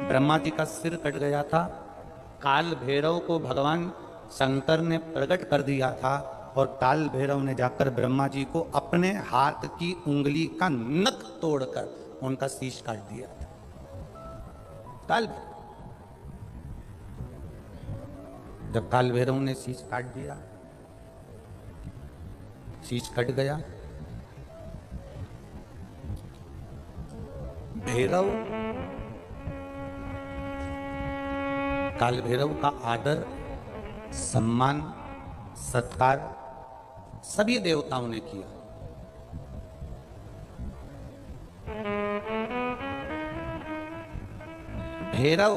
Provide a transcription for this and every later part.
ब्रह्मा जी का सिर कट गया था। काल भैरव को भगवान शंकर ने प्रकट कर दिया था और काल भैरव ने जाकर ब्रह्मा जी को अपने हाथ की उंगली का नख तोड़कर उनका शीश काट दिया था। काल जब काल भैरव ने शीश काट दिया, शीश कट गया, भैरव काल भैरव का आदर सम्मान सत्कार सभी देवताओं ने किया। भैरव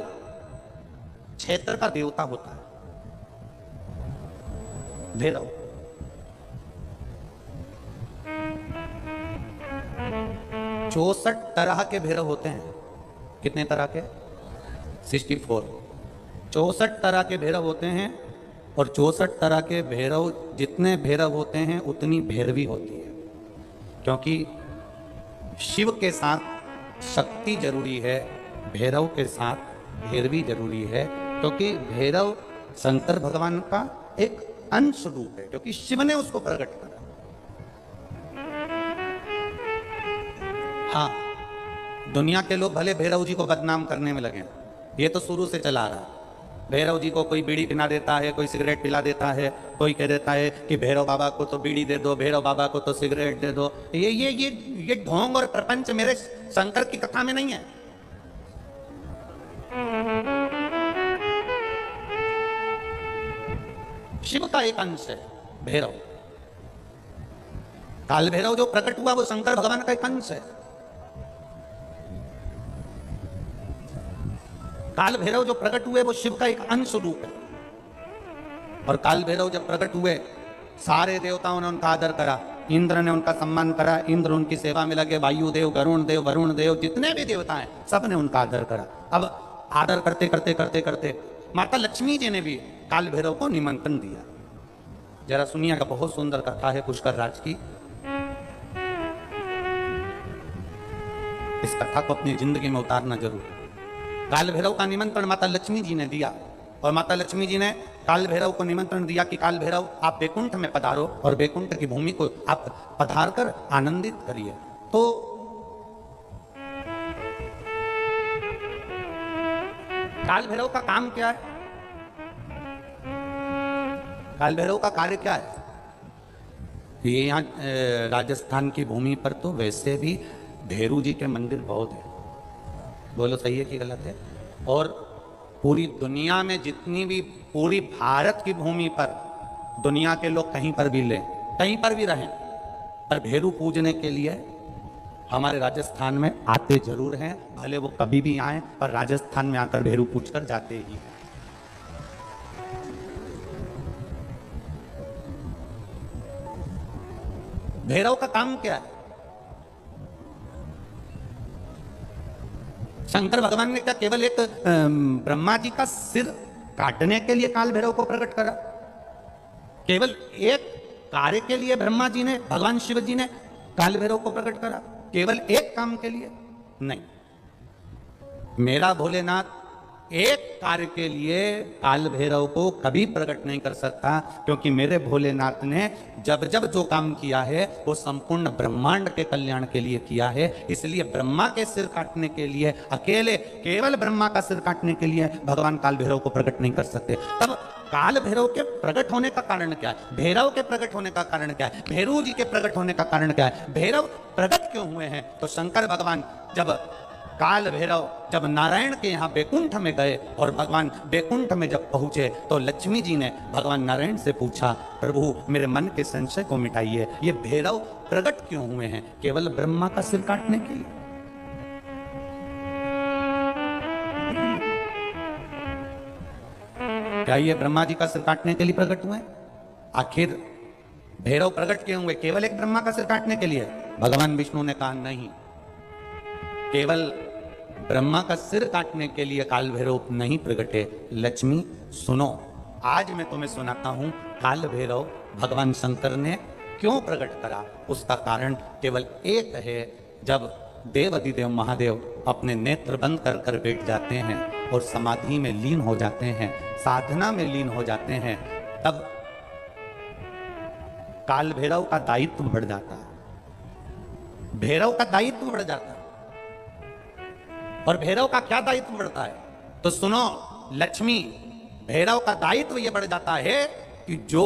क्षेत्र का देवता होता है। भैरव 64 तरह के भैरव होते हैं। कितने तरह के? 64। 64 तरह के भैरव होते हैं और 64 तरह के भैरव, जितने भैरव होते हैं उतनी भैरवी होती है, क्योंकि शिव के साथ शक्ति जरूरी है, भैरव के साथ भैरवी जरूरी है, क्योंकि भैरव शंकर भगवान का एक अंश रूप है, क्योंकि शिव ने उसको प्रकट करा। हाँ, दुनिया के लोग भले भैरव जी को बदनाम करने में लगे, ये तो शुरू से चला रहा है। भैरव जी को कोई बीड़ी पिला देता है, कोई सिगरेट पिला देता है, कोई कह देता है कि भैरव बाबा को तो बीड़ी दे दो, भैरव बाबा को तो सिगरेट दे दो। ये ढोंग और प्रपंच मेरे शंकर की कथा में नहीं है। शिव का एक अंश है भैरव। काल भैरव जो प्रकट हुआ वो शंकर भगवान का एक अंश है। काल भैरव जो प्रकट हुए वो शिव का एक अंश रूप है। और काल भैरव जब प्रकट हुए, सारे देवताओं ने उनका आदर करा, इंद्र ने उनका सम्मान करा, इंद्र उनकी सेवा में लगे, वायुदेव, गरुण देव, वरुण देव, जितने भी देवता हैं सब ने उनका आदर करा। अब आदर करते करते करते करते माता लक्ष्मी जी ने भी काल भैरव को निमंत्रण दिया। जरा सुनिएगा, बहुत सुंदर कथा है पुष्कर राज की। इस कथा को अपनी जिंदगी में उतारना जरूर। काल भैरव का निमंत्रण माता लक्ष्मी जी ने दिया और माता लक्ष्मी जी ने काल भैरव को निमंत्रण दिया कि काल भैरव आप बैकुंठ में पधारो और बैकुंठ की भूमि को आप पधार कर आनंदित करिए। तो काल भैरव का काम क्या है? काल भैरव का कार्य क्या है? ये यहाँ राजस्थान की भूमि पर तो वैसे भी भैरू जी के मंदिर बहुत है। बोलो सही है कि गलत है? और पूरी दुनिया में जितनी भी, पूरी भारत की भूमि पर दुनिया के लोग कहीं पर भी लें, कहीं पर भी रहें, पर भैरू पूजने के लिए हमारे राजस्थान में आते जरूर हैं। भले वो कभी भी आए, पर राजस्थान में आकर भैरू पूज कर जाते ही हैं। भैरव का काम क्या है? शंकर भगवान ने क्या केवल एक ब्रह्मा जी का सिर काटने के लिए काल भैरव को प्रकट करा? केवल एक कार्य के लिए ब्रह्मा जी ने, भगवान शिव जी ने काल भैरव को प्रकट करा? केवल एक काम के लिए? नहीं। मेरा भोलेनाथ एक कार्य के लिए काल भैरव को कभी प्रकट नहीं कर सकता, क्योंकि मेरे भोलेनाथ ने जब जब जो काम किया है वो संपूर्ण ब्रह्मांड के कल्याण के लिए किया है। इसलिए ब्रह्मा के सिर काटने के लिए, अकेले केवल ब्रह्मा का सिर काटने के लिए भगवान काल भैरव को प्रकट नहीं कर सकते। तब काल भैरव के प्रकट होने का कारण क्या है? भैरव के प्रकट होने का कारण क्या है? भैरू जी के प्रकट होने का कारण क्या है? भैरव प्रकट क्यों हुए हैं? तो शंकर भगवान जब काल भैरव जब नारायण के यहाँ बैकुंठ में गए और भगवान बैकुंठ में जब पहुंचे तो लक्ष्मी जी ने भगवान नारायण से पूछा, प्रभु मेरे मन के संशय को मिटाइए, ये भैरव प्रकट क्यों हुए हैं? केवल ब्रह्मा का सिर काटने के लिए? क्या ये ब्रह्मा जी का सिर काटने के लिए प्रकट हुए? आखिर भैरव प्रकट क्यों हुए? केवल एक ब्रह्मा का सिर काटने के लिए? भगवान विष्णु ने कहा नहीं, केवल ब्रह्मा का सिर काटने के लिए काल भैरव नहीं प्रकटे। लक्ष्मी सुनो, आज मैं तुम्हें सुनाता हूं काल भैरव भगवान शंकर ने क्यों प्रकट करा। उसका कारण केवल एक है। जब देव अधिदेव महादेव अपने नेत्र बंद कर कर बैठ जाते हैं और समाधि में लीन हो जाते हैं, साधना में लीन हो जाते हैं, तब काल भैरव का दायित्व बढ़ जाता है। भैरव का दायित्व बढ़ जाता है। और भैरव का क्या दायित्व बढ़ता है? तो सुनो लक्ष्मी, भैरव का दायित्व यह बढ़ जाता है कि जो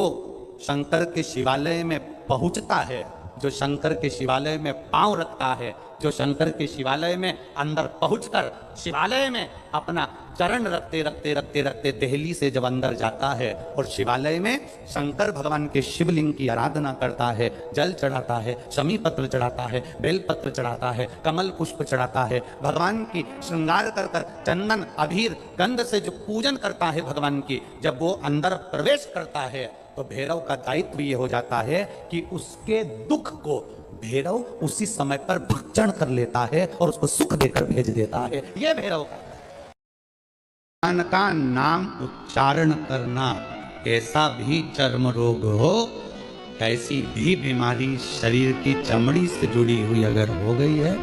शंकर के शिवालय में पहुंचता है, जो शंकर के शिवालय में पांव रखता है, जो शंकर के शिवालय में अंदर पहुंचकर शिवालय में अपना चरण रखते रखते रखते रखते दहली से जब अंदर जाता है और शिवालय में शंकर भगवान के शिवलिंग की आराधना करता है, जल चढ़ाता है, शमी पत्र चढ़ाता है, बेलपत्र चढ़ाता है, कमल पुष्प चढ़ाता है, भगवान की श्रृंगार कर कर चंदन अबीर गंध से जो पूजन करता है भगवान की, जब वो अंदर प्रवेश करता है तो भैरव का दायित्व ये हो जाता है कि उसके दुख को भैरव उसी समय पर भक्षण कर लेता है और उसको सुख देकर भेज देता है। यह भैरव का नाम उच्चारण करना, कैसा भी चर्म रोग हो, कैसी भी बीमारी शरीर की चमड़ी से जुड़ी हुई अगर हो गई है,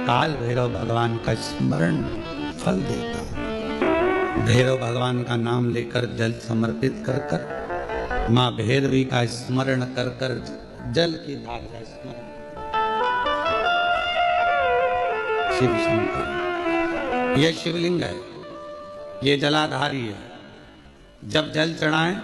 काल भैरव भगवान का स्मरण फल देता है। भैरव भगवान का नाम लेकर जल समर्पित कर कर, माँ भैरवी का स्मरण कर कर जल की धार का स्मरण, शिव शंकर यह शिवलिंग है, ये जलाधारी है। जब जल चढ़ाएं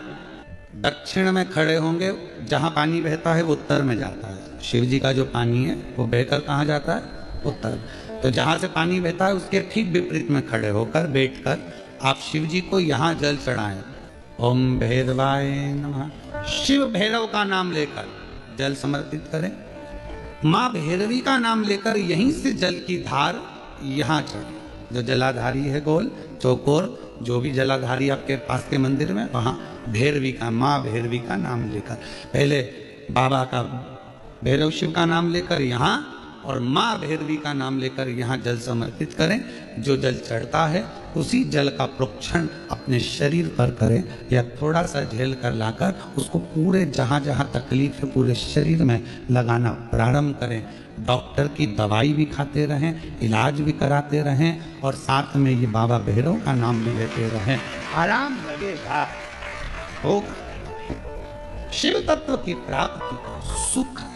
दक्षिण में खड़े होंगे, जहां पानी बहता है वो उत्तर में जाता है। शिव जी का जो पानी है वो बहकर कहाँ जाता है? उत्तर। तो जहां से पानी बहता है उसके ठीक विपरीत में खड़े होकर बैठकर आप शिव जी को यहाँ जल चढ़ाएं। ओम भैरवाय नमः, शिव भैरव का नाम लेकर जल समर्पित करें। माँ भैरवी का नाम लेकर यहीं से जल की धार यहाँ चढ़े। जो जलाधारी है गोल चौकोर, जो भी जलाधारी आपके पास के मंदिर में, वहाँ भैरवी का, माँ भैरवी का नाम लेकर, पहले बाबा का भैरव शिव का नाम लेकर यहाँ और माँ भैरवी का नाम लेकर यहाँ जल समर्पित करें। जो जल चढ़ता है उसी जल का प्रोक्षण अपने शरीर पर करें या थोड़ा सा झेल कर लाकर उसको पूरे जहाँ जहाँ तकलीफ है पूरे शरीर में लगाना प्रारंभ करें। डॉक्टर की दवाई भी खाते रहें, इलाज भी कराते रहें और साथ में ये बाबा भैरव का नाम भी लेते रहें, आराम लगेगा, होगा। शिव तत्व की प्राप्ति का सुख है।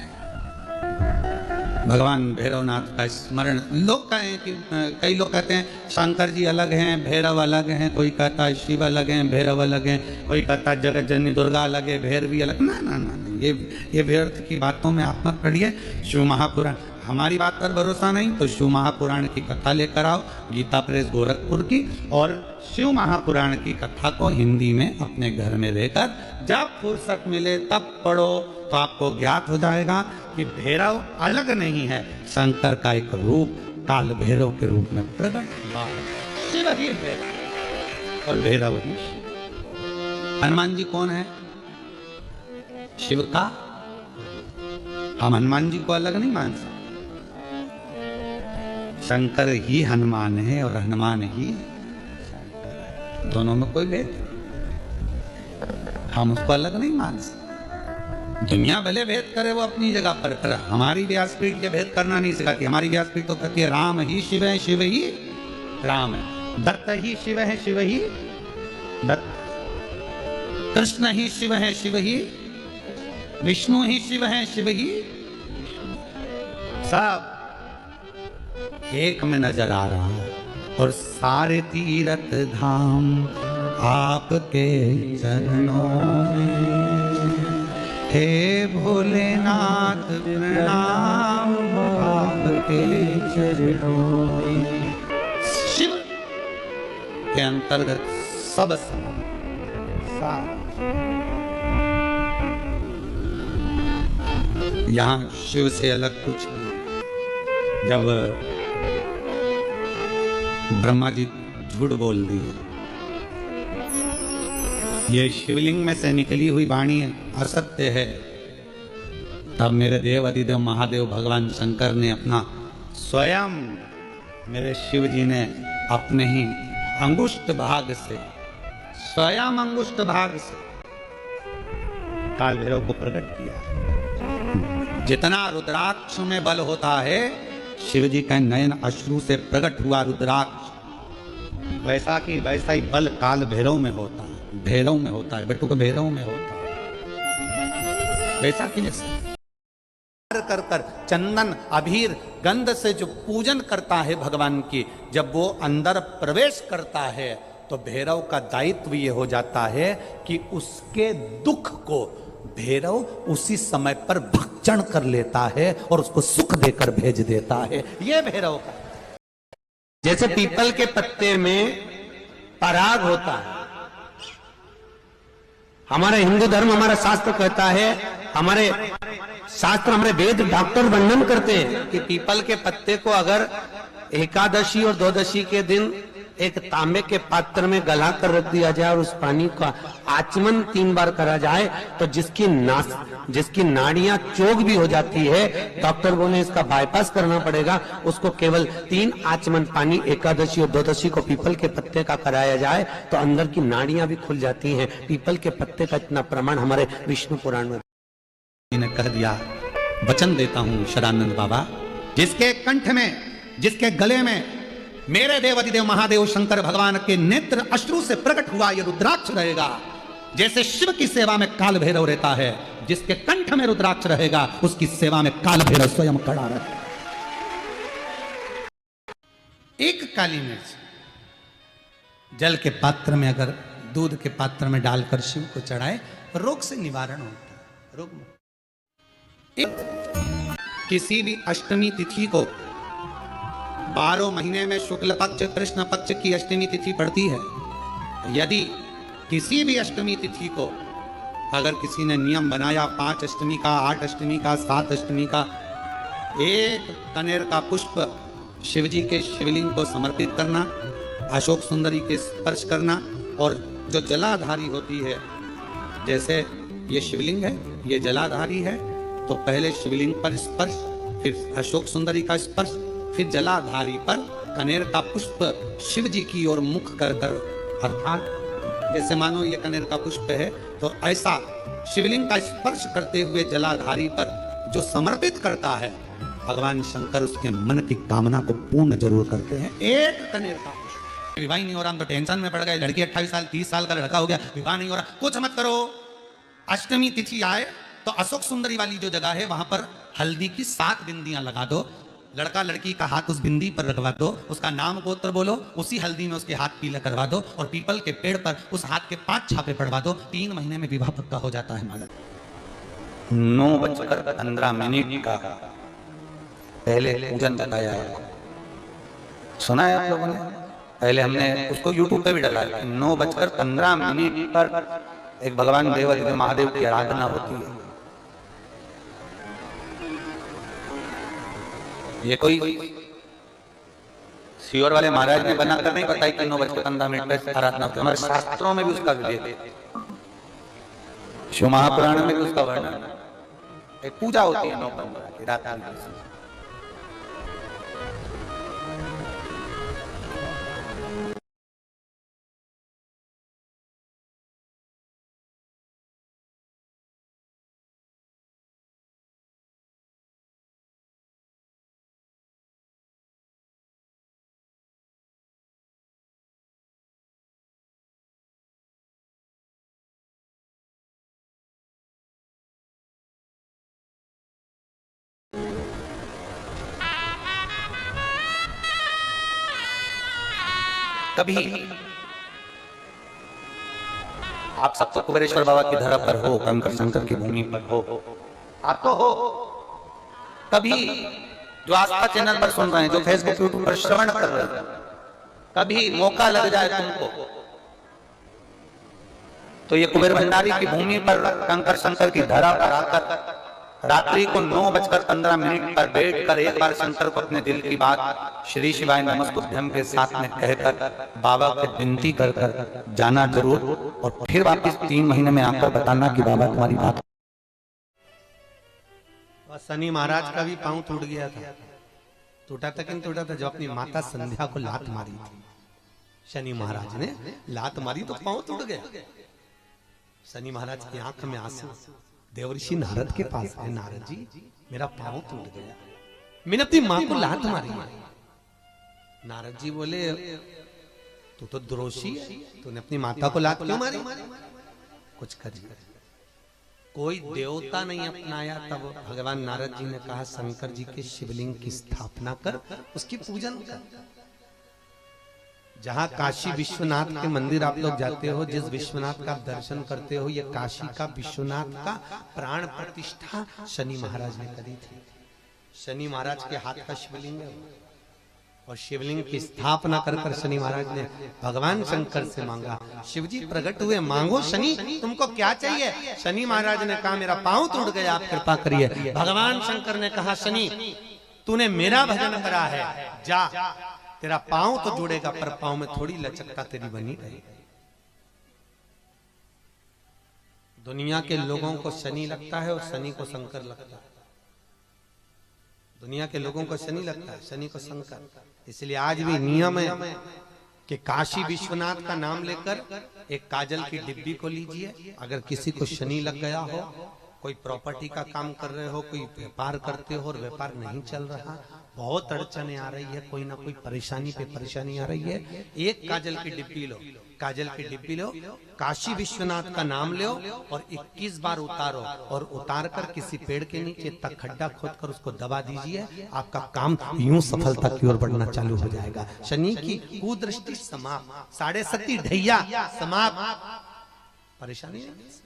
भगवान भैरवनाथ का स्मरण, लोग कहें कि कई लोग कहते हैं शंकर जी अलग हैं, भैरव अलग हैं, कोई कहता है शिव अलग हैं, भैरव अलग हैं, कोई कहता है जगत जननी दुर्गा अलग है, भैरवी अलग। ना ना ना, ये व्यर्थ की बातों में आप मत पढ़िए। शिव महापुराण, हमारी बात पर भरोसा नहीं तो शिव महापुराण की कथा लेकर आओ, गीता प्रेस गोरखपुर की, और शिव महापुराण की कथा को हिंदी में अपने घर में लेकर जब फुर्सत मिले तब पढ़ो तो आपको ज्ञात हो जाएगा कि भैरव अलग नहीं है, शंकर का एक रूप काल भैरव के रूप में प्रकट हुआ। शिव ही भैरव और भैरव ही शिव। हनुमान जी कौन है? शिव का। हम हनुमान जी को अलग नहीं मान सकते। शंकर ही हनुमान है और हनुमान ही शंकर है, दोनों में कोई भेद, हम उसको अलग नहीं मान सकते। दुनिया भले भेद करे वो अपनी जगह पर हमारी व्यासपीठ ये भेद करना नहीं सिखाती। हमारी व्यासपीठ तो कहती है राम ही शिव है, शिव ही राम है, दत्त ही शिव है, शिव ही दत्त, कृष्ण ही शिव है, शिव ही विष्णु ही शिव है, शिव ही, सब एक में नजर आ रहा है। और सारे तीर्थ धाम आपके चरणों में, हे भोलेनाथ प्रणाम आपके चरणों में। शिव के अंतर्गत सब यहाँ शिव से अलग कुछ नहीं। जब ब्रह्मा जी झूठ बोल दिए, ये शिवलिंग में से निकली हुई वाणी असत्य है, तब मेरे देव अधिदेव महादेव भगवान शंकर ने अपना स्वयं, मेरे शिव जी ने अपने ही अंगुष्ठ भाग से, स्वयं अंगुष्ठ भाग से काल भैरव को प्रकट किया। जितना रुद्राक्ष में बल होता है शिव जी का नयन अश्रु से प्रकट हुआ रुद्राक्ष, वैसा कि वैसा ही बल काल भैरव में होता है, भैरव में होता है, बेटू को भैरव में होता है। वैसा कि कर कर चंदन अबीर गंध से जो पूजन करता है भगवान की, जब वो अंदर प्रवेश करता है तो भैरव का दायित्व ये हो जाता है कि उसके दुख को भैरव उसी समय पर भक्षण कर लेता है और उसको सुख देकर भेज देता है। ये भैरव का, जैसे पीपल के पत्ते में पराग होता है। हमारा हिंदू धर्म, हमारा शास्त्र कहता है, हमारे शास्त्र, हमारे वेद डॉक्टर वर्णन करते हैं कि पीपल के पत्ते को अगर एकादशी और द्वादशी के दिन एक तांबे के पात्र में गला कर रख दिया जाए और उस पानी का आचमन 3 बार करा जाए तो जिसकी नाड़ियां चोक भी हो जाती है, डॉक्टर बोले इसका बाईपास करना पड़ेगा, उसको केवल 3 आचमन पानी एकादशी और द्वादशी को पीपल के पत्ते का कराया जाए तो अंदर की नाड़ियां भी खुल जाती हैं। पीपल के पत्ते का इतना प्रमाण हमारे विष्णु पुराण में ने कह दिया। वचन देता हूं शरानंद बाबा, जिसके कंठ में, जिसके गले में मेरे देव अधिदेव महादेव शंकर भगवान के नेत्र अश्रु से प्रकट हुआ ये रुद्राक्ष रहेगा, जैसे शिव की सेवा में काल भैरव रहता है, जिसके कंठ में रुद्राक्ष रहेगा उसकी सेवा में काल भैरव स्वयं खड़ा रहेगा। एक काली मिर्च जल के पात्र में, अगर दूध के पात्र में डालकर शिव को चढ़ाए, रोग से निवारण होता है। रोग किसी भी अष्टमी तिथि को 12 महीने में शुक्ल पक्ष कृष्ण पक्ष की अष्टमी तिथि पड़ती है। यदि किसी भी अष्टमी तिथि को अगर किसी ने नियम बनाया 5 अष्टमी का, 8 अष्टमी का, 7 अष्टमी का, एक कनेर का पुष्प शिव जी के शिवलिंग को समर्पित करना, अशोक सुंदरी के स्पर्श करना, और जो जलाधारी होती है, जैसे ये शिवलिंग है, ये जलाधारी है, तो पहले शिवलिंग पर स्पर्श, फिर अशोक सुंदरी का स्पर्श, फिर जलाधारी पर कनेर का पुष्प शिव जी की ओर मुख कर कर, अर्थात जैसे मानो ये कनेर का पुष्प है, तो ऐसा शिवलिंग का स्पर्श करते हुए जलाधारी पर जो समर्पित करता है, भगवान शंकर उसके मन की कामना को पूर्ण जरूर करते हैं। एक कनेर का पुष्प। विवाह नहीं हो रहा, हम तो टेंशन में पड़ गए, लड़की 28 साल 30 साल का लड़का हो गया, विवाह नहीं हो रहा, कुछ मत करो। अष्टमी तिथि आए तो अशोक सुंदरी वाली जो जगह है वहां पर हल्दी की 7 बिंदियां लगा दो, लड़का लड़की का हाथ उस बिंदी पर रखवा दो, उसका नाम गोत्र बोलो, उसी हल्दी में उसके हाथ पीला करवा दो, और पीपल के पेड़ पर उस हाथ के 5 छापे पड़वा दो। 3 महीने में विवाह पक्का हो जाता है। माला 9:15 का पहले पूजन बताया है, सुना है आप लोगों ने? पहले हमने उसको यूट्यूब पे भी डाला है। 9:15 पर एक भगवान देव महादेव की आराधना होती है। ये कोई सियोर वाले महाराज ने बनाकर नहीं बताया कि 9:15 पर आराधना होती है। हमारे शास्त्रों में भी उसका विवेक है, शिव महापुराण में भी उसका वर्णन है। एक पूजा होती है 9:15 की रात में। कभी आप सब तो कुबेरेश्वर बाबा की धरा पर हो, कंकर शंकर की भूमि पर हो, आप तो हो। कभी जो आस्था चैनल पर सुन रहे हैं, जो फेसबुक यूट्यूब पर श्रवण कर रहे हैं, कभी मौका लग जाए तुमको तो ये कुबेर भंडारी की भूमि पर कंकर शंकर की धरा पर आकर रात्रि को 9:15 पर बैठकर एक बार शंकर को अपने दिल की बात श्री शिवाय नमस्तुभ्यं के साथ में कहकर बाबा को विनती कर कर जाना जरूर, और फिर वापस 3 महीने में आकर बताना कि बाबा तुम्हारी बात। शनि महाराज का भी पांव टूट गया था। टूटा था कि नहीं टूटा था? जब अपनी माता संध्या को लात मारी थी, शनि महाराज ने लात मारी तो पांव टूट गया। शनि महाराज की आंख में आंसू। देवर्षि नारद के पास है, नारद जी मेरा पांव टूट गया। मैंने अपनी मां को लात मारी है। नारद जी बोले तू तो द्रोषी है, तूने अपनी माता को लात क्यों मारी? कुछ करिए। कोई देवता नहीं अपनाया। तब भगवान नारद जी ने कहा शंकर जी के शिवलिंग की स्थापना कर, उसकी पूजन कर। जहां काशी विश्वनाथ के मंदिर आप लोग जाते हो, जिस विश्वनाथ का आप दर्शन करते हो, ये काशी का विश्वनाथ का प्राण प्रतिष्ठा शनि महाराज ने करी थी। शनि महाराज के हाथ का शिवलिंग है और शिवलिंग की स्थापना कर कर शनि महाराज ने भगवान शंकर से मांगा। शिवजी प्रकट हुए, मांगो शनि तुमको क्या चाहिए? शनि महाराज ने कहा मेरा पांव टूट गया, आप कृपा करिए। भगवान शंकर ने कहा शनि तूने मेरा भजन करा है, जा तेरा पांव तो जुड़ेगा पर पांव में थोड़ी लचकता तेरी बनी रहेगी। दुनिया के लोगों को शनि लगता है और शनि को शंकर लगता है। दुनिया के लोगों को शनि लगता है, शनि को शंकर। इसलिए आज भी नियम है कि काशी विश्वनाथ का नाम लेकर एक काजल की डिब्बी को लीजिए। अगर किसी को शनि लग गया हो, कोई प्रॉपर्टी का काम कर रहे हो, कोई व्यापार करते हो और व्यापार नहीं चल रहा, बहुत अड़चने आ रही है, कोई ना कोई परेशानी पे परेशानी आ रही है, एक काजल की डिब्बी लो, काजल की डिब्बी लो, काशी विश्वनाथ का नाम लो और 21 बार उतारो और उतार कर किसी पेड़ के नीचे तक खड्डा खोद कर उसको दबा दीजिए। आपका काम यूं सफलता की ओर बढ़ना चालू हो जाएगा। शनि की कुदृष्टि समाप्त, 7.5 ढैया समाप्त, परेशानी नहीं।